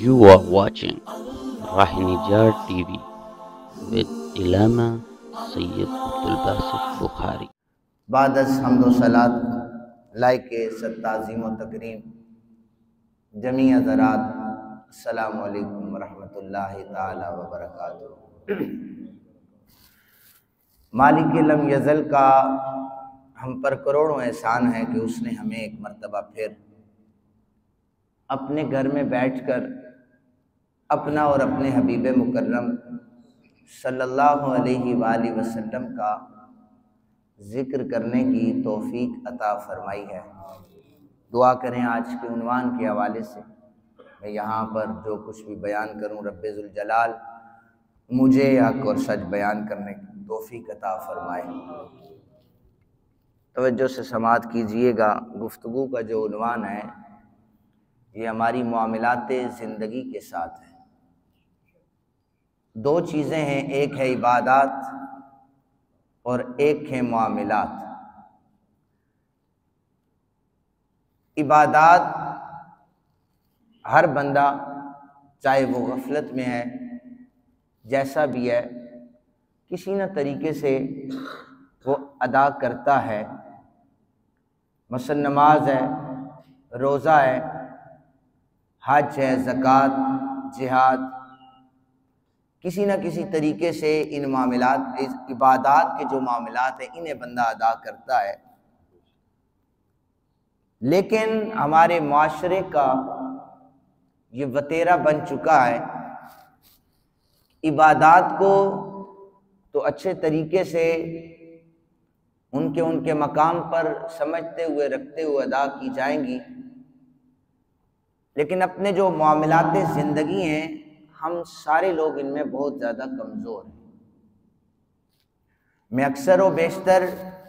You are watching Rahinijar TV with Ilama Sayyid Abdul Basit Bukhari. बादस हम्दो सलात लाइके सत्ताज़ीम व तकरीम जमी हज़रात अस्सलामु अलैकुम व रहमतुल्लाहि ताला व बरकातुहू। मालिक लम यज़ल का हम पर करोड़ों एहसान है कि उसने हमें एक मर्तबा फिर अपने घर में बैठकर अपना और अपने हबीब मुकर्रम सल्लल्लाहु अलैहि वसल्लम का ज़िक्र करने की तौफीक अता फरमाई है। दुआ करें आज के उन्वान के हवाले से मैं यहाँ पर जो कुछ भी बयान करूँ रब्बे ज़ुल जलाल मुझे हक़ और सच बयान करने की तौफीक अता फरमाए। तवज्जो से समाअत कीजिएगा। गुफ्तगू का जो उन्वान है ये हमारी मामलाते ज़िंदगी के साथ है। दो चीज़ें हैं, एक है इबादत और एक है मामलात। इबादत हर बंदा चाहे वो गफलत में है जैसा भी है किसी न तरीके से वो अदा करता है। मसलन नमाज है, रोज़ा है, हज है, ज़कात, जिहाद, किसी न किसी तरीके से इन मामलात इस इबादत के जो मामलात हैं इन्हें बंदा अदा करता है। लेकिन हमारे माशरे का ये वतेरा बन चुका है, इबादत को तो अच्छे तरीके से उनके मकाम पर समझते हुए रखते हुए अदा की जाएंगी, लेकिन अपने जो मामलाते ज़िंदगी हैं हम सारे लोग इनमें बहुत ज़्यादा कमज़ोर हैं। मैं अक्सर व बेशतर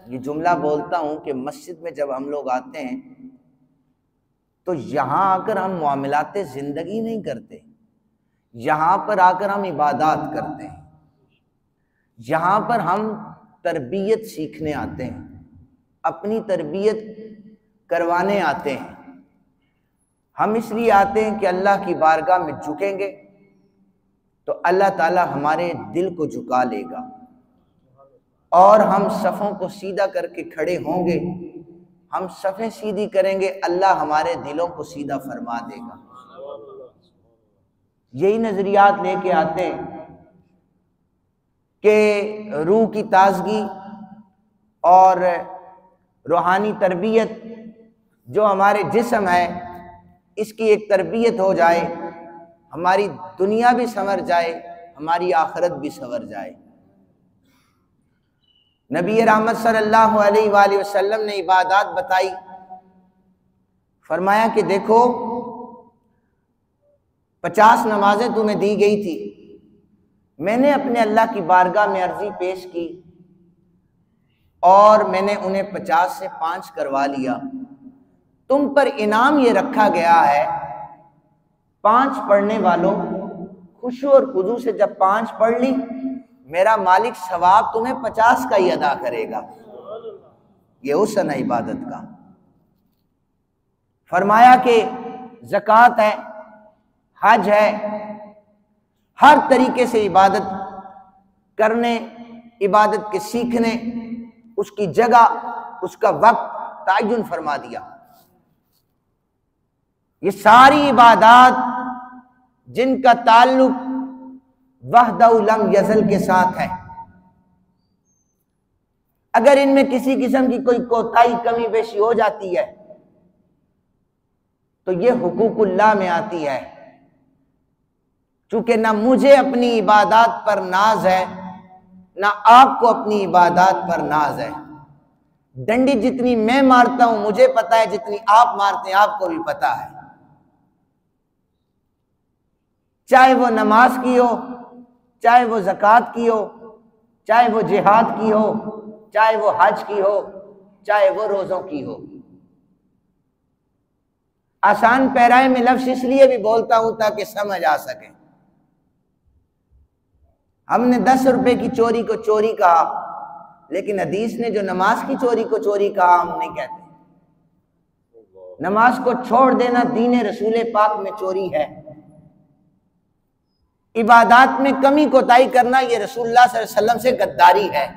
ये जुमला बोलता हूँ कि मस्जिद में जब हम लोग आते हैं तो यहाँ आकर हम मामलाते ज़िंदगी नहीं करते, यहाँ पर आकर हम इबादत करते हैं। यहाँ पर हम तरबियत सीखने आते हैं, अपनी तरबियत करवाने आते हैं। हम इसलिए आते हैं कि अल्लाह की बारगाह में झुकेंगे तो अल्लाह ताला हमारे दिल को झुका लेगा और हम सफ़ों को सीधा करके खड़े होंगे। हम सफ़ें सीधी करेंगे, अल्लाह हमारे दिलों को सीधा फरमा देगा। यही नज़रियात लेके आते हैं कि रूह की ताजगी और रूहानी तरबियत जो हमारे जिस्म है इसकी एक तरबियत हो जाए, हमारी दुनिया भी संवर जाए, हमारी आखिरत भी संवर जाए। नबी रहमत सल्लल्लाहु अलैहि वसल्लम ने इबादत बताई, फरमाया कि देखो 50 नमाजें तुम्हें दी गई थी, मैंने अपने अल्लाह की बारगाह में अर्जी पेश की और मैंने उन्हें 50 से 5 करवा लिया। तुम पर इनाम ये रखा गया है, 5 पढ़ने वालों खुशू और खुजू से जब 5 पढ़ ली मेरा मालिक सवाब तुम्हें 50 का ही अदा करेगा। ये हुस्न है इबादत का। फरमाया कि ज़कात है, हज है, हर तरीके से इबादत करने, इबादत के सीखने, उसकी जगह, उसका वक्त तायुन फरमा दिया। ये सारी इबादत जिनका ताल्लुक वहदहु लम यज़ल के साथ है, अगर इनमें किसी किस्म की कोई कोताही कमी बेशी हो जाती है तो ये हुकूकुल्लाह में आती है। चूंकि ना मुझे अपनी इबादत पर नाज है ना आपको अपनी इबादत पर नाज है। डंडी जितनी मैं मारता हूं मुझे पता है, जितनी आप मारते हैं आपको भी पता है। चाहे वो नमाज की हो, चाहे वो ज़कात की हो, चाहे वो जिहाद की हो, चाहे वो हज की हो, चाहे वो रोज़ों की हो। आसान पैराए में लफ्ज़ इसलिए भी बोलता हूं ताकि समझ आ सके। हमने 10 रुपए की चोरी को चोरी कहा, लेकिन हदीस ने जो नमाज की चोरी को चोरी कहा हम नहीं कहते। नमाज को छोड़ देना दीन रसूल पाक में चोरी है। इबादत में कमी कोताही करना ये रसूलुल्लाह सल्लल्लाहु अलैहि वसल्लम से गद्दारी है।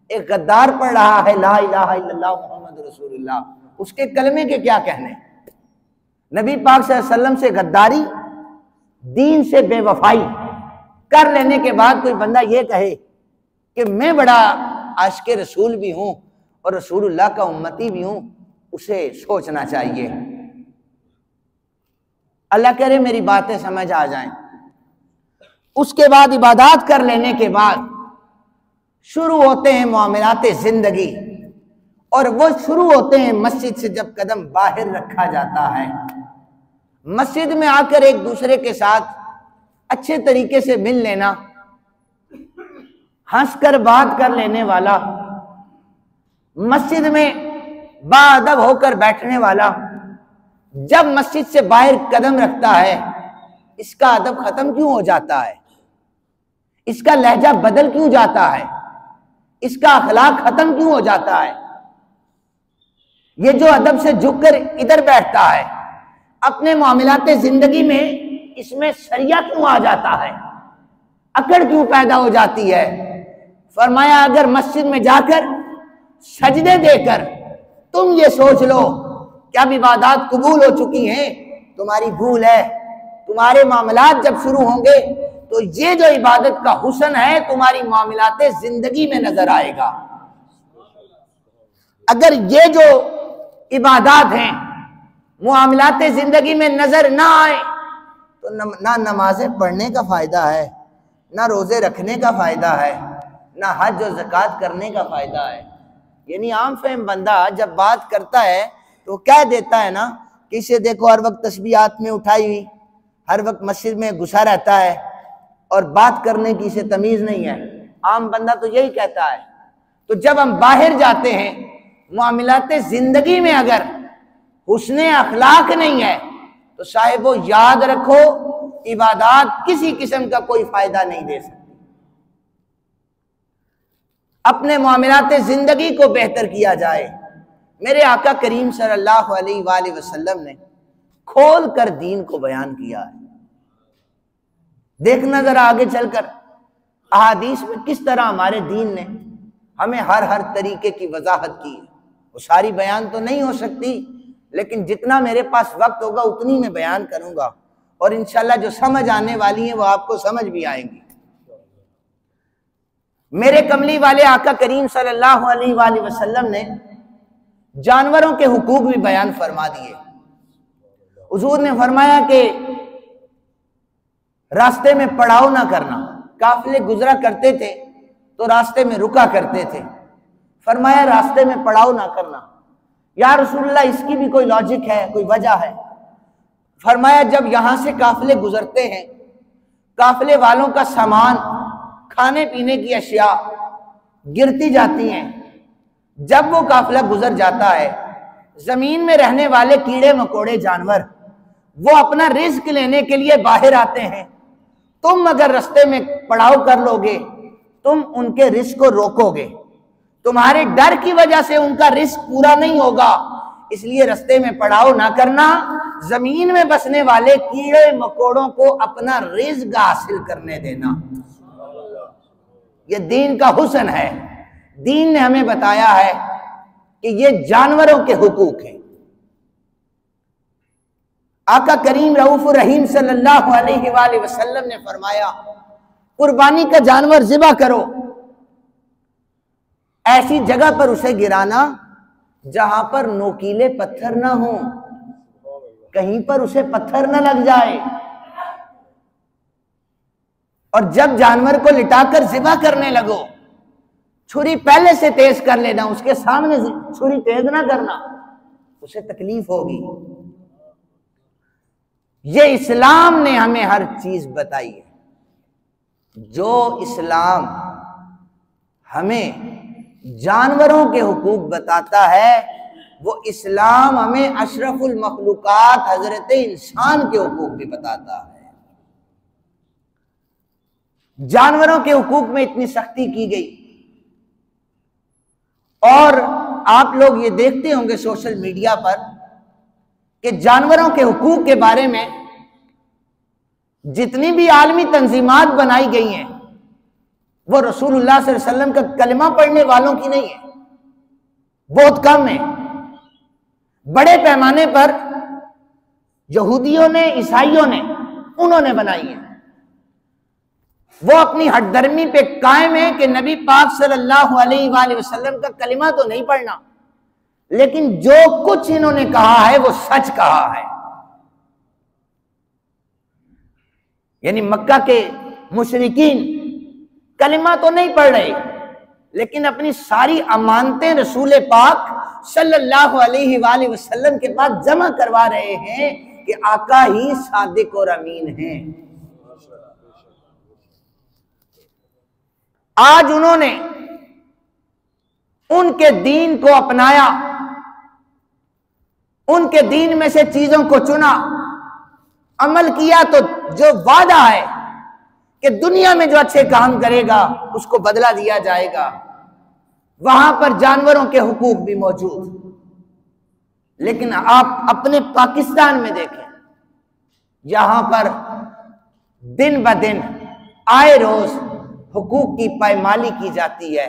एक गद्दार पढ़ रहा है ला इलाहा इल्लल्लाह मुहम्मद रसूलुल्लाह, उसके कलमे के क्या कहने। नबी पाक सल्लल्लाहु अलैहि वसल्लम से गद्दारी, दीन से बेवफाई कर लेने के बाद कोई बंदा ये कहे कि मैं बड़ा आशिक़े रसूल भी हूं और रसूलुल्लाह का उम्मती भी हूं, उसे सोचना चाहिए। अल्लाह करे मेरी बातें समझ आ जाएं। उसके बाद इबादत कर लेने के बाद शुरू होते हैं मामलाते जिंदगी, और वो शुरू होते हैं मस्जिद से। जब कदम बाहर रखा जाता है, मस्जिद में आकर एक दूसरे के साथ अच्छे तरीके से मिल लेना, हंसकर बात कर लेने वाला, मस्जिद में बाअदब होकर बैठने वाला, जब मस्जिद से बाहर कदम रखता है, इसका अदब खत्म क्यों हो जाता है? इसका लहजा बदल क्यों जाता है? इसका अखलाक खत्म क्यों हो जाता है? ये जो अदब से झुककर इधर बैठता है, अपने मामलाते जिंदगी में इसमें शरिया क्यों आ जाता है? अकड़ क्यों पैदा हो जाती है? फरमाया अगर मस्जिद में जाकर सजदे देकर तुम ये सोच लो कि अब इबादत कबूल हो चुकी हैं, तुम्हारी भूल है। तुम्हारे मामलात जब शुरू होंगे तो ये जो इबादत का हुस्न है तुम्हारी मामलाते जिंदगी में नजर आएगा। अगर ये जो इबादत हैं मामलाते जिंदगी में नजर ना आए तो ना नमाजें पढ़ने का फायदा है, ना रोजे रखने का फायदा है, ना हज और ज़कात करने का फायदा है। यानी आम फहम बंदा जब बात करता है तो कह देता है ना कि इसे देखो हर वक्त तस्बीहात में उठाई हुई, हर वक्त मस्जिद में घुसा रहता है और बात करने की इसे तमीज नहीं है। आम बंदा तो यही कहता है। तो जब हम बाहर जाते हैं मामलाते जिंदगी में अगर हुस्ने अखलाक नहीं है तो साहिबो याद रखो इबादत किसी किस्म का कोई फायदा नहीं दे सकती। अपने मामलाते जिंदगी को बेहतर किया जाए। मेरे आका करीम सल्लल्लाहु अलैहि वसल्लम ने खोल कर दीन को बयान किया है। देखना जरा आगे चलकर अहादीस में किस तरह हमारे दीन ने हमें हर तरीके की वजाहत की है। वो सारी बयान तो नहीं हो सकती, लेकिन जितना मेरे पास वक्त होगा उतनी मैं बयान करूंगा, और इंशाल्लाह जो समझ आने वाली है वो आपको समझ भी आएंगी। मेरे कमली वाले आका करीम सल्लल्लाहु अलैहि वसल्लम ने जानवरों के हुकूक भी बयान फरमा दिए। हुजूर ने फरमाया कि रास्ते में पड़ाव ना करना। काफिले गुजरा करते थे तो रास्ते में रुका करते थे। फरमाया रास्ते में पड़ाव ना करना। या रसूलल्लाह इसकी भी कोई लॉजिक है, कोई वजह है? फरमाया जब यहां से काफिले गुजरते हैं, काफिले वालों का सामान, खाने पीने की अशिया गिरती जाती हैं। जब वो काफिला गुजर जाता है, जमीन में रहने वाले कीड़े मकोड़े जानवर वो अपना रिस्क लेने के लिए बाहर आते हैं। तुम अगर रास्ते में पड़ाव कर लोगे, तुम उनके रिस्क को रोकोगे। तुम्हारे डर की वजह से उनका रिस्क पूरा नहीं होगा, इसलिए रास्ते में पड़ाव ना करना। जमीन में बसने वाले कीड़े मकोड़ों को अपना रिस्क हासिल करने देना। यह दीन का हुस्न है। दीन ने हमें बताया है कि ये जानवरों के हुकूक हैं। आका करीम रऊफ रहीम सल्लल्लाहु अलैहि वसल्लम ने फरमाया कुर्बानी का जानवर ज़िबा करो, ऐसी जगह पर उसे गिराना जहां पर नोकीले पत्थर ना हो, कहीं पर उसे पत्थर न लग जाए। और जब जानवर को लिटाकर ज़िबा करने लगो, छुरी पहले से तेज कर लेना, उसके सामने छुरी तेज ना करना, उसे तकलीफ होगी। ये इस्लाम ने हमें हर चीज बताई है। जो इस्लाम हमें जानवरों के हुकूक बताता है, वो इस्लाम हमें अशरफुल मखलूकात हजरत इंसान के हुकूक भी बताता है। जानवरों के हुकूक में इतनी सख्ती की गई, और आप लोग ये देखते होंगे सोशल मीडिया पर कि जानवरों के हुकूक के बारे में जितनी भी आलमी तंजीमात बनाई गई हैं वो रसूलुल्लाह सल्लल्लाहु अलैहि वसल्लम का कलमा पढ़ने वालों की नहीं है, बहुत कम है। बड़े पैमाने पर यहूदियों ने, ईसाइयों ने, उन्होंने बनाई है। वो अपनी हठधर्मी पे कायम है कि नबी पाक सल्लल्लाहु अलैहि वसल्लम का कलिमा तो नहीं पढ़ना, लेकिन जो कुछ इन्होंने कहा है वो सच कहा है। यानी मक्का के मुशरिकीन कलिमा तो नहीं पढ़ रहे, लेकिन अपनी सारी अमानतें रसूल पाक सल्लल्लाहु अलैहि वसल्लम के पास जमा करवा रहे हैं कि आका ही सादिक और अमीन हैं। आज उन्होंने उनके दीन को अपनाया, उनके दीन में से चीजों को चुना, अमल किया, तो जो वादा है कि दुनिया में जो अच्छे काम करेगा उसको बदला दिया जाएगा, वहां पर जानवरों के हुकूक भी मौजूद। लेकिन आप अपने पाकिस्तान में देखें, यहां पर दिन ब दिन आए रोज हुकूक की पायमाली की जाती है,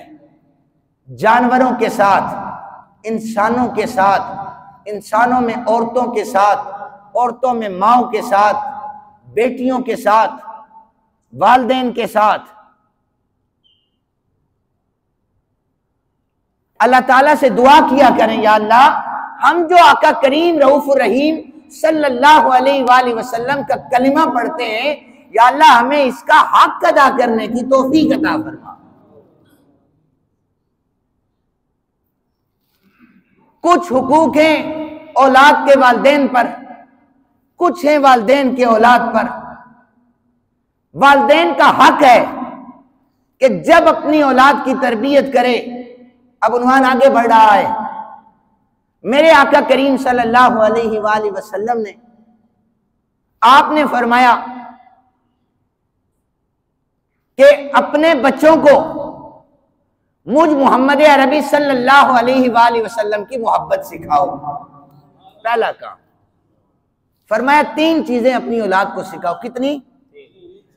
जानवरों के साथ, इंसानों के साथ, इंसानों में औरतों के साथ, औरतों में माओं के साथ, बेटियों के साथ, वालिदैन के साथ। अल्लाह ताला से दुआ किया करें, या अल्लाह हम जो आका करीम रऊफ रहीम सल्लल्लाहु अलैहि वसल्लम का कलिमा पढ़ते हैं, या अल्लाह हमें इसका हक अदा करने की तौफीक अता फरमा। कुछ हुकूक हैं औलाद के वालिदैन पर, कुछ हैं वालिदैन के औलाद पर। वालिदैन का हक है कि जब अपनी औलाद की तरबियत करे, अब उन्वान आगे बढ़ रहा है, मेरे आका करीम सल्लल्लाहु अलैहि वसल्लम ने, आपने फरमाया कि अपने बच्चों को मुझ मोहम्मद अरबी सल्लल्लाहु अलैहि वसल्लम की मोहब्बत सिखाओ। पहला काम फरमाया 3 चीजें अपनी औलाद को सिखाओ। कितनी?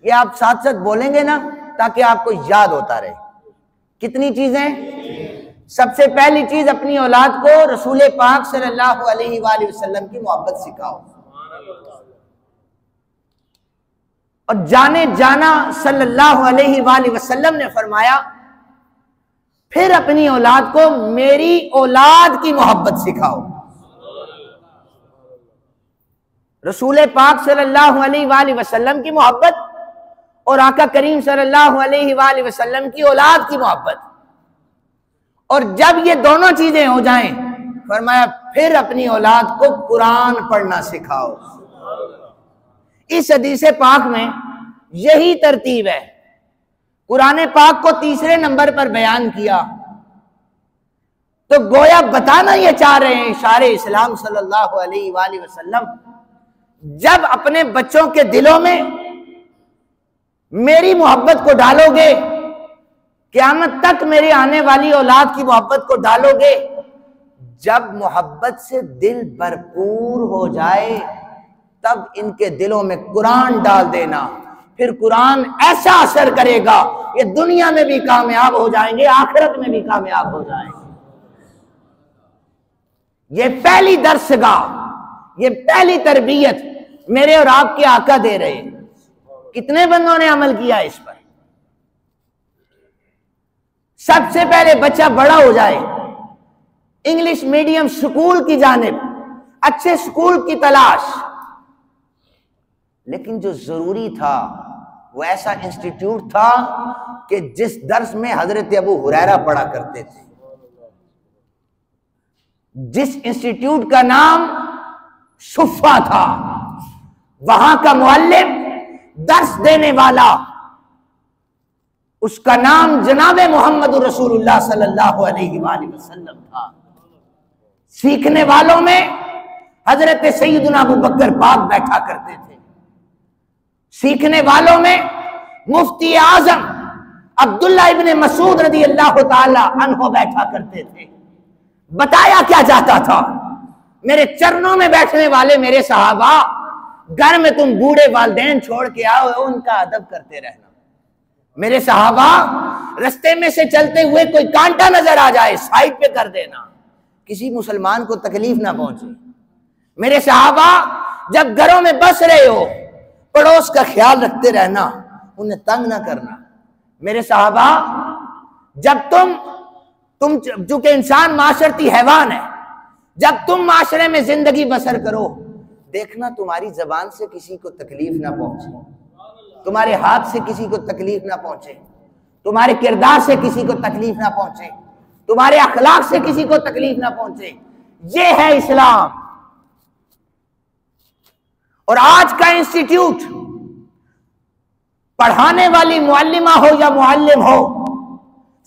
ये आप साथ साथ बोलेंगे ना ताकि आपको याद होता रहे। कितनी चीजें? सबसे पहली चीज, अपनी औलाद को रसूल पाक सल्लल्लाहु अलैहि वसल्लम की मोहब्बत सिखाओ। और जाने जाना सल्लल्लाहु अलैहि वसल्लम ने फरमाया, फिर अपनी औलाद को मेरी औलाद की मोहब्बत सिखाओ। रसूल पाक सल्लल्लाहु अलैहि वसल्लम की मोहब्बत और आका करीम सल्लल्लाहु अलैहि वसल्लम की औलाद की मोहब्बत। और जब ये दोनों चीजें हो जाएं, फरमाया फिर अपनी औलाद को कुरान पढ़ना सिखाओ। इस हदीस पाक में यही तरतीब है। कुरान पाक को तीसरे नंबर पर बयान किया तो गोया बताना ये चाह रहे हैं शारे इस्लाम सल्लल्लाहु अलैहि वसल्लम, जब अपने बच्चों के दिलों में मेरी मोहब्बत को डालोगे, क़यामत तक मेरी आने वाली औलाद की मोहब्बत को डालोगे, जब मोहब्बत से दिल भरपूर हो जाए तब इनके दिलों में कुरान डाल देना। फिर कुरान ऐसा असर करेगा, ये दुनिया में भी कामयाब हो जाएंगे, आखिरत में भी कामयाब हो जाएंगे। ये पहली दर्सगाह, ये पहली तरबियत मेरे और आपके आका दे रहे हैं। कितने बंदों ने अमल किया इस पर? सबसे पहले बच्चा बड़ा हो जाए, इंग्लिश मीडियम स्कूल की जानिब, अच्छे स्कूल की तलाश। लेकिन जो जरूरी था वो ऐसा इंस्टीट्यूट था कि जिस दर्स में हजरत अबू हुरैरा पढ़ा करते थे, जिस इंस्टीट्यूट का नाम सुफ़ा था, वहां का मुअल्लिम, दर्स देने वाला, उसका नाम जनाब मोहम्मद रसूलुल्लाह सल्लल्लाहु अलैहि वसल्लम था। सीखने वालों में हजरत सैयदना अबू बकर पाक बैठा करते थे। सीखने वालों में मुफ्ती आजम अब्दुल्ला इब्ने मसूद रज़ी अल्लाह ताला अन्हु बैठा करते थे। बताया क्या जाता था? मेरे चरणों में बैठने वाले मेरे सहाबा घर में तुम बूढ़े वालिदैन छोड़ के आओ, उनका अदब करते रहना। मेरे सहाबा, रास्ते में से चलते हुए कोई कांटा नजर आ जाए साइड पे कर देना, किसी मुसलमान को तकलीफ ना पहुंचे। मेरे सहाबा, जब घरों में बस रहे हो, पड़ोस का ख्याल रखते रहना, उन्हें तंग ना करना। मेरे सहाबा, जब तुम चूंकि इंसान माशरती हैवान है, जब तुम माशरे में जिंदगी बसर करो, देखना तुम्हारी जबान से किसी को तकलीफ ना पहुंचे, तुम्हारे हाथ से किसी को तकलीफ ना पहुंचे, तुम्हारे किरदार से किसी को तकलीफ ना पहुंचे, तुम्हारे अखलाक से किसी को तकलीफ ना पहुंचे। ये है इस्लाम। और आज का इंस्टीट्यूट, पढ़ाने वाली मुअल्लिमा हो या मुअल्लिम हो,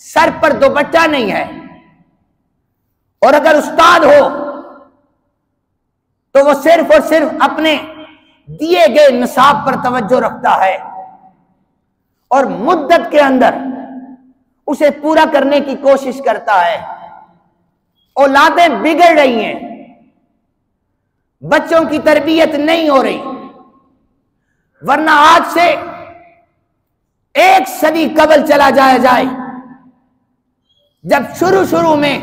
सर पर दुपट्टा नहीं है, और अगर उस्ताद हो तो वो सिर्फ और सिर्फ अपने दिए गए निसाब पर तवज्जो रखता है और मुद्दत के अंदर उसे पूरा करने की कोशिश करता है। औलादें बिगड़ रही हैं, बच्चों की तरबियत नहीं हो रही, वरना आज से 1 सदी कबल चला जाए जब शुरू में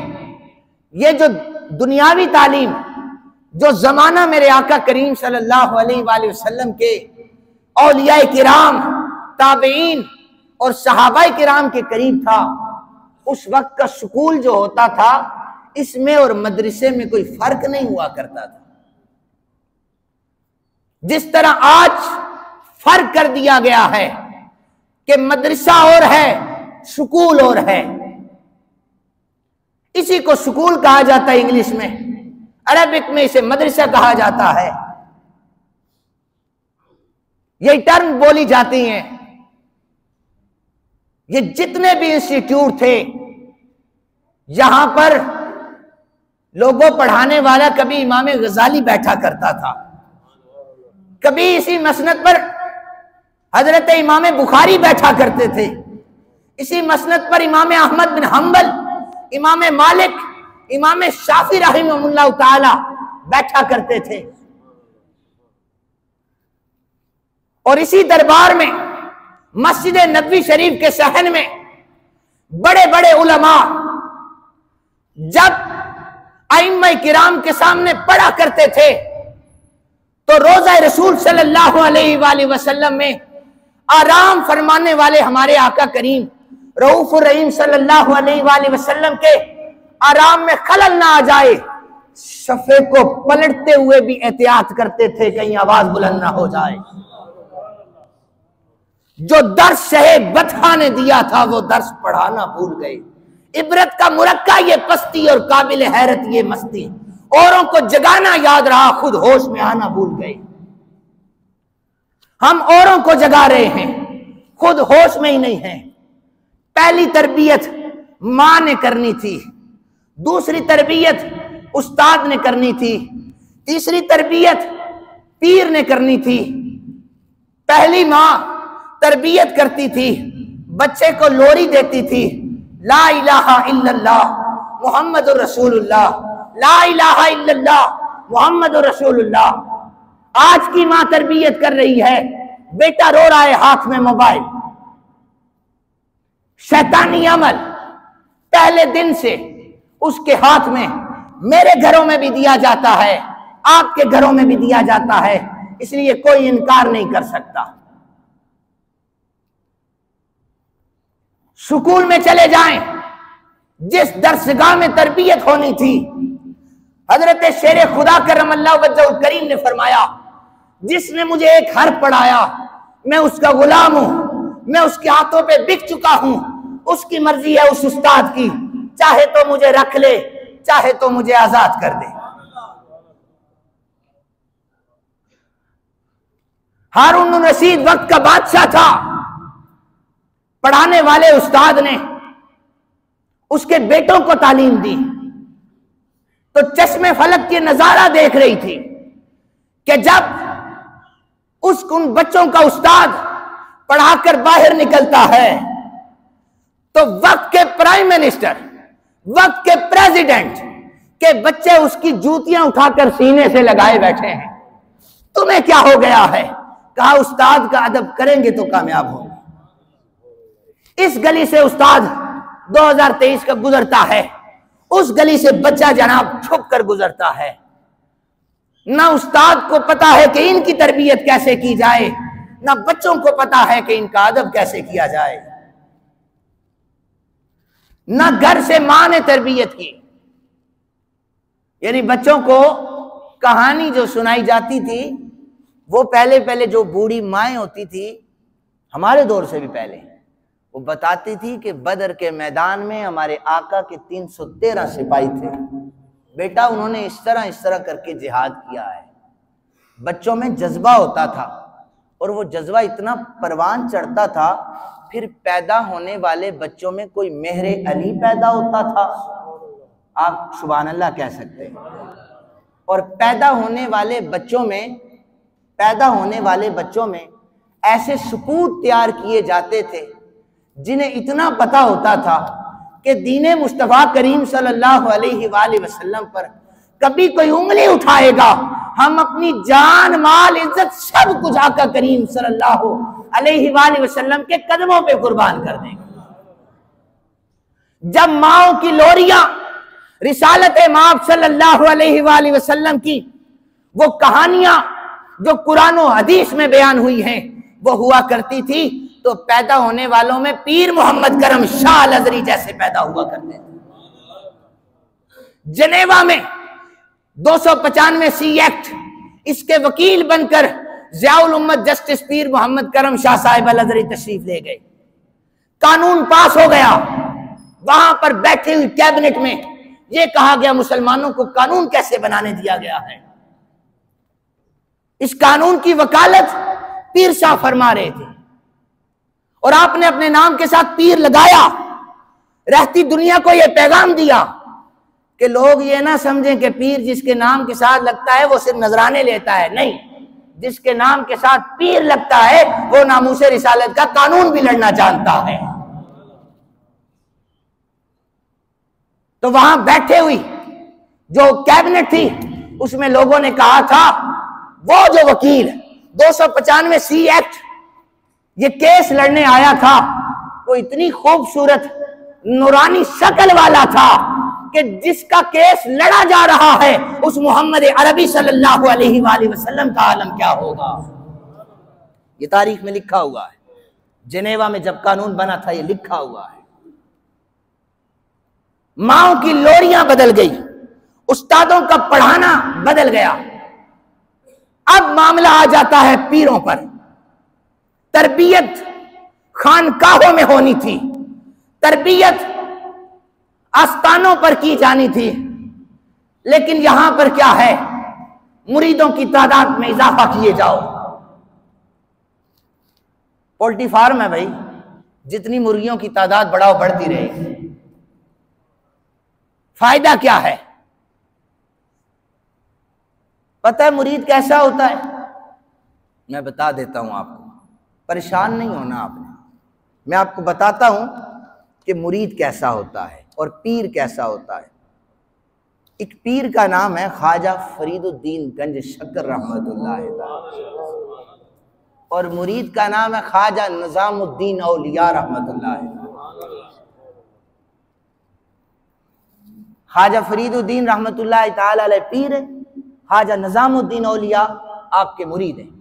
ये जो दुनियावी तालीम, जो जमाना मेरे आका करीम सल्लल्लाहु अलैहि वसल्लम के औलियाए किराम, ताबईन और सहाबाए किराम के करीब था, उस वक्त का स्कूल जो होता था, इसमें और मदरसे में कोई फर्क नहीं हुआ करता था। जिस तरह आज फर्क कर दिया गया है कि मदरसा और है, स्कूल और है। इसी को स्कूल कहा जाता है इंग्लिश में, अरबिक में इसे मदरसा कहा जाता है। ये टर्म बोली जाती हैं। ये जितने भी इंस्टीट्यूट थे, यहां पर लोगों पढ़ाने वाला कभी इमाम गजाली बैठा करता था, कभी इसी मसनद पर हजरत इमाम बुखारी बैठा करते थे, इसी मसनद पर इमाम अहमद बिन हम्बल, इमाम मालिक, इमाम शाफी रहमहुल्लाह ताला बैठा करते थे। और इसी दरबार में मस्जिद नबवी शरीफ के सहन में बड़े बड़े उलमा जब अइम्मा किराम के सामने पढ़ा करते थे, तो रोज़ा रसूल सल्लल्लाहु अलैहि वसल्लम में आराम फरमाने वाले हमारे आका करीम रऊफुर रहीम सल्लल्लाहु अलैहि वसल्लम के आराम में खलल ना आ जाए, सफे को पलटते हुए भी एहतियात करते थे कहीं आवाज बुलंद ना हो जाए। जो दर्स शहे बतहा ने दिया था, वो दर्स पढ़ाना भूल गए। इबरत का मुरक्का ये पस्ती और काबिल हैरत ये मस्ती, औरों को जगाना याद रहा, खुद होश में आना भूल गए। हम औरों को जगा रहे हैं, खुद होश में ही नहीं है। पहली तरबियत मां ने करनी थी, दूसरी तरबियत उस्ताद ने करनी थी, तीसरी तरबियत पीर ने करनी थी। पहली मां तरबियत करती थी, बच्चे को लोरी देती थी, ला इलाहा इल्लल्लाह मुहम्मदुर रसूलुल्लाह, ला इलाहा इल्लल्लाह मुहम्मदुर रसूलुल्लाह। आज की मां तरबियत कर रही है, बेटा रो रहा है, हाथ में मोबाइल। शैतानी अमल पहले दिन से उसके हाथ में, मेरे घरों में भी दिया जाता है, आपके घरों में भी दिया जाता है, इसलिए कोई इनकार नहीं कर सकता। स्कूल में चले जाएं, जिस दरसगाह में तरबियत होनी थी, हजरत शेर खुदा करमल्लाहु वजहुल करीम ने फरमाया, जिसने मुझे एक हर्फ पढ़ाया मैं उसका गुलाम हूं, मैं उसके हाथों पे बिक चुका हूं, उसकी मर्जी है उस उस्ताद की, चाहे तो मुझे रख ले, चाहे तो मुझे आजाद कर दे। हारून रशीद वक्त का बादशाह था, पढ़ाने वाले उस्ताद ने उसके बेटों को तालीम दी, तो चश्मे फलक की नजारा देख रही थी कि जब उन बच्चों का उस्ताद पढ़ाकर बाहर निकलता है, तो वक्त के प्राइम मिनिस्टर, वक्त के प्रेसिडेंट के बच्चे उसकी जूतियां उठाकर सीने से लगाए बैठे हैं। तुम्हें क्या हो गया है? कहा उस्ताद का अदब करेंगे तो कामयाब होंगे। इस गली से उस्ताद 2023 का गुजरता है, उस गली से बच्चा जनाब छुप कर गुजरता है। ना उस्ताद को पता है कि इनकी तरबियत कैसे की जाए, ना बच्चों को पता है कि इनका अदब कैसे किया जाए। ना घर से मां ने तरबियत की, यानी बच्चों को कहानी जो सुनाई जाती थी वो पहले पहले जो बूढ़ी माएँ होती थी हमारे दौर से भी पहले, वो बताती थी कि बदर के मैदान में हमारे आका के 313 सिपाही थे बेटा, उन्होंने इस तरह करके जिहाद किया है। बच्चों में जज्बा होता था और वो जज्बा इतना परवान चढ़ता था, फिर पैदा होने वाले बच्चों में कोई मेहरे अली पैदा होता था, आप सुभान अल्लाह कह सकते हैं। और पैदा होने वाले बच्चों में ऐसे सपूत तैयार किए जाते थे जिन्हें इतना पता होता था कि दीने मुस्तफ़ा करीम सल्लल्लाहु अलैहि वसल्लम पर कभी कोई उंगली उठाएगा, हम अपनी जान माल इज्जत सब कुछ आका करीम सल्लल्लाहु अलैहि वसल्लम के कदमों पे कुर्बान कर देंगे। जब माओ की लोरियां रिसालत माब सल्लल्लाहु अलैहि वसल्लम की वो कहानियां जो कुरान और हदीस में बयान हुई हैं वो हुआ करती थी, तो पैदा होने वालों में पीर मोहम्मद करम शाह अल अज़हरी जैसे पैदा हुआ करते थे। जनेवा में 295 सी एक्ट, इसके वकील बनकर ज़ियाउल उम्मत जस्टिस पीर मोहम्मद करम शाह साहिब अल अज़हरी तशरीफ ले गए। कानून पास हो गया, वहां पर बैठे हुई कैबिनेट में यह कहा गया मुसलमानों को कानून कैसे बनाने दिया गया है। इस कानून की वकालत पीर शाह फरमा रहे थे और आपने अपने नाम के साथ पीर लगाया, रहती दुनिया को यह पैगाम दिया कि लोग ये ना समझें कि पीर जिसके नाम के साथ लगता है वो सिर्फ नजराने लेता है, नहीं, जिसके नाम के साथ पीर लगता है वो नामूसे रिसालत का कानून भी लड़ना जानता है। तो वहां बैठे हुई जो कैबिनेट थी उसमें लोगों ने कहा था वो जो वकील 295 सी एक्ट ये केस लड़ने आया था वो इतनी खूबसूरत नूरानी शक्ल वाला था कि जिसका केस लड़ा जा रहा है उस मोहम्मद अरबी सल्लल्लाहु अलैहि वसल्लम का आलम क्या होगा। ये तारीख में लिखा हुआ है, जेनेवा में जब कानून बना था ये लिखा हुआ है। माओ की लोरियां बदल गई, उस्तादों का पढ़ाना बदल गया। अब मामला आ जाता है पीरों पर। तरबियत खानकाहों में होनी थी, तरबियत आस्थानों पर की जानी थी, लेकिन यहां पर क्या है, मुरीदों की तादाद में इजाफा किए जाओ। पोल्ट्री फार्म है भाई, जितनी मुर्गियों की तादाद बढ़ाओ बढ़ती रहेगी। फायदा क्या है? पता है मुरीद कैसा होता है? मैं बता देता हूं आपको, परेशान नहीं होना आपने। मैं आपको बताता हूं कि मुरीद कैसा होता है और पीर कैसा होता है। एक पीर का नाम है ख्वाजा फरीदुद्दीन गंज शक्कर रहमतुल्लाह अलैह और मुरीद का नाम है ख्वाजा निजामुद्दीन औलिया रहमतुल्लाह अलैह। ख्वाजा फरीदुद्दीन रहमतुल्लाह ताला अलैह पीर है, ख्वाजा निजामुद्दीन औलिया आपके मुरीद हैं।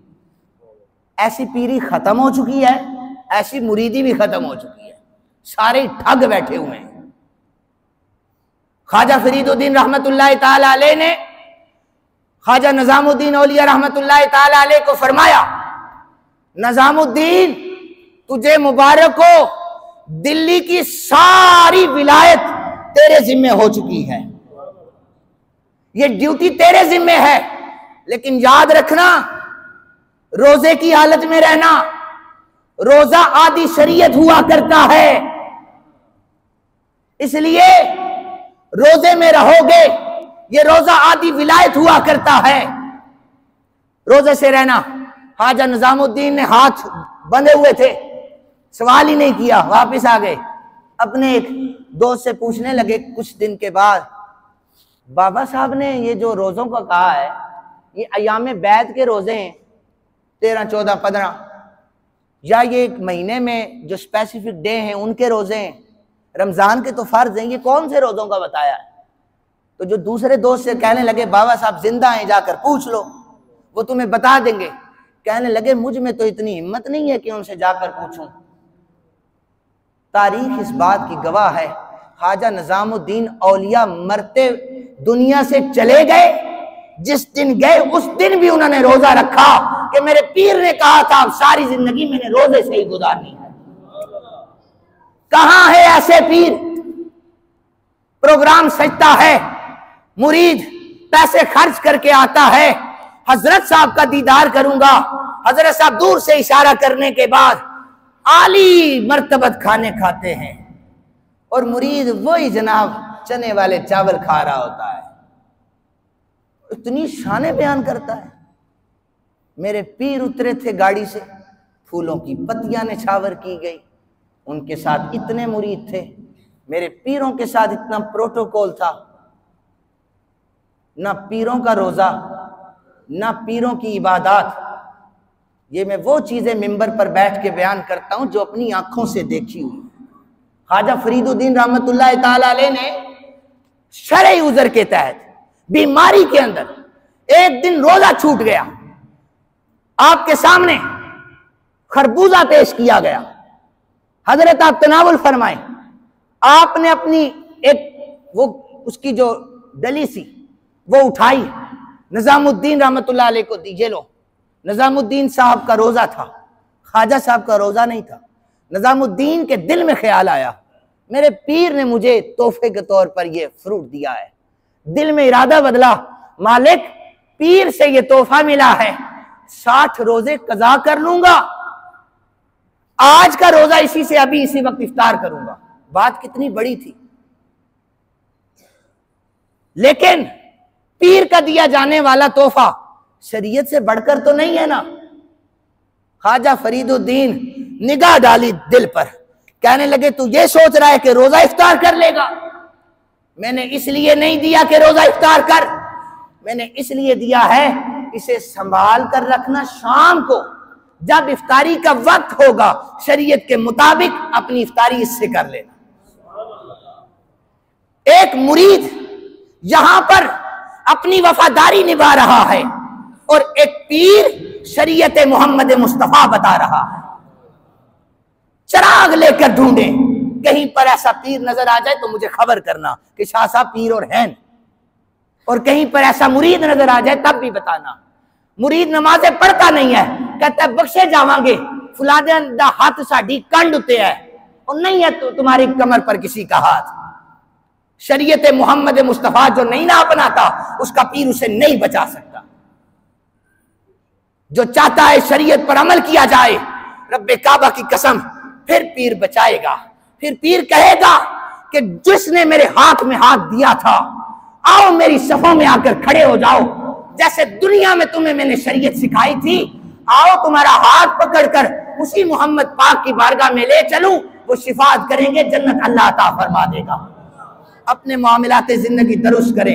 ऐसी पीरी खत्म हो चुकी है, ऐसी मुरीदी भी खत्म हो चुकी है, सारे ठग बैठे हुए हैं। ख्वाजा फरीदुद्दीन रहमतुल्लाह ताला अलैह ने ख्वाजा निजामुद्दीन औलिया रहमतुल्लाह ताला अलैह को फरमाया, निजामुद्दीन तुझे मुबारक हो, दिल्ली की सारी विलायत तेरे जिम्मे हो चुकी है, ये ड्यूटी तेरे जिम्मे है, लेकिन याद रखना रोजे की हालत में रहना। रोजा आदि शरीयत हुआ करता है, इसलिए रोजे में रहोगे, ये रोजा आदि विलायत हुआ करता है, रोजे से रहना। ख्वाजा निजामुद्दीन ने हाथ बंधे हुए थे, सवाल ही नहीं किया, वापस आ गए। अपने एक दोस्त से पूछने लगे कुछ दिन के बाद, बाबा साहब ने ये जो रोजों का कहा है ये अयाम बैद के रोजे हैं 13, 14, 15, या ये एक महीने में जो स्पेसिफिक डे हैं उनके रोजे हैं, रमजान के तो फर्ज हैं, ये कौन से रोजों का बताया है? तो जो दूसरे दोस्त से कहने लगे बाबा साहब जिंदा हैं, जाकर पूछ लो, वो तुम्हें बता देंगे। कहने लगे मुझ में तो इतनी हिम्मत नहीं है कि उनसे जाकर पूछूं। तारीख इस बात की गवाह है, ख्वाजा निजामुद्दीन औलिया मरते दुनिया से चले गए, जिस दिन गए उस दिन भी उन्होंने रोजा रखा कि मेरे पीर ने कहा था अब सारी जिंदगी मैंने रोजे से ही गुजारनी है। कहां है ऐसे पीर? प्रोग्राम सजता है, मुरीद पैसे खर्च करके आता है, हजरत साहब का दीदार करूंगा, हजरत साहब दूर से इशारा करने के बाद आली मर्तबत खाने खाते हैं, और मुरीद वही जनाब चने वाले चावल खा रहा होता है। इतनी शाने बयान करता है। मेरे पीर उतरे थे गाड़ी से, फूलों की पत्तियां निछावर की गई, उनके साथ इतने मुरीद थे। मेरे पीरों के साथ इतना प्रोटोकॉल था, ना पीरों का रोजा, ना पीरों की इबादत। ये मैं वो चीजें मिंबर पर बैठ के बयान करता हूं जो अपनी आंखों से देखी हुई। ख्वाजा फरीदुद्दीन रहमतुल्लाह ताला अलैह ने शरई उज़र के तहत बीमारी के अंदर एक दिन रोजा छूट गया, आपके सामने खरबूजा पेश किया गया, हजरत आप तनावुल फरमाए। आपने अपनी एक वो उसकी जो डली सी वो उठाई, निजामुद्दीन रहमतुल्लाह अलैह को दी, ये लो। निजामुद्दीन साहब का रोजा था, ख्वाजा साहब का रोजा नहीं था। निजामुद्दीन के दिल में ख्याल आया मेरे पीर ने मुझे तोहफे के तौर पर ये फ्रूट दिया है। दिल में इरादा बदला, मालिक पीर से ये तोहफा मिला है, 60 रोजे कज़ा कर लूंगा, आज का रोजा इसी से अभी इसी वक्त इफ्तार करूंगा। बात कितनी बड़ी थी, लेकिन पीर का दिया जाने वाला तोहफा शरीयत से बढ़कर तो नहीं है ना। ख्वाजा फरीदुद्दीन निगाह डाली दिल पर, कहने लगे तू ये सोच रहा है कि रोजा इफ्तार कर लेगा? मैंने इसलिए नहीं दिया कि रोजा इफ्तार कर, मैंने इसलिए दिया है इसे संभाल कर रखना, शाम को जब इफ्तारी का वक्त होगा शरीयत के मुताबिक अपनी इफ्तारी इससे कर लेना। एक मुरीद यहां पर अपनी वफादारी निभा रहा है और एक पीर शरीयत मोहम्मद मुस्तफा बता रहा है। चिराग लेकर ढूंढे, कहीं पर ऐसा पीर नजर आ जाए तो मुझे खबर करना कि शाह साहब पीर और हैं, और कहीं पर ऐसा मुरीद नजर आ जाए तब भी बताना। मुरीद नमाजें पढ़ता नहीं है, कहता है बख्शे जावांगे, फुलादे दा हाथ साड़ी कंड उते है, और नहीं है तो तुम्हारी कमर पर किसी का हाथ। शरीयत मोहम्मद मुस्तफा जो नहीं ना अपनाता उसका पीर उसे नहीं बचा सकता। जो चाहता है शरीयत पर अमल किया जाए, रब्बे काबा की कसम, फिर पीर बचाएगा। फिर पीर कहेगा कि जिसने मेरे हाथ में हाथ दिया था, आओ मेरी सफों में आकर खड़े हो जाओ, जैसे दुनिया में तुम्हें मैंने शरीयत सिखाई थी, आओ तुम्हारा हाथ पकड़कर उसी मोहम्मद पाक की बारगाह में ले चलूं, वो शिफात करेंगे, जन्नत अल्लाह अता फरमा देगा। अपने मामलाते जिंदगी दुरुस्त करें।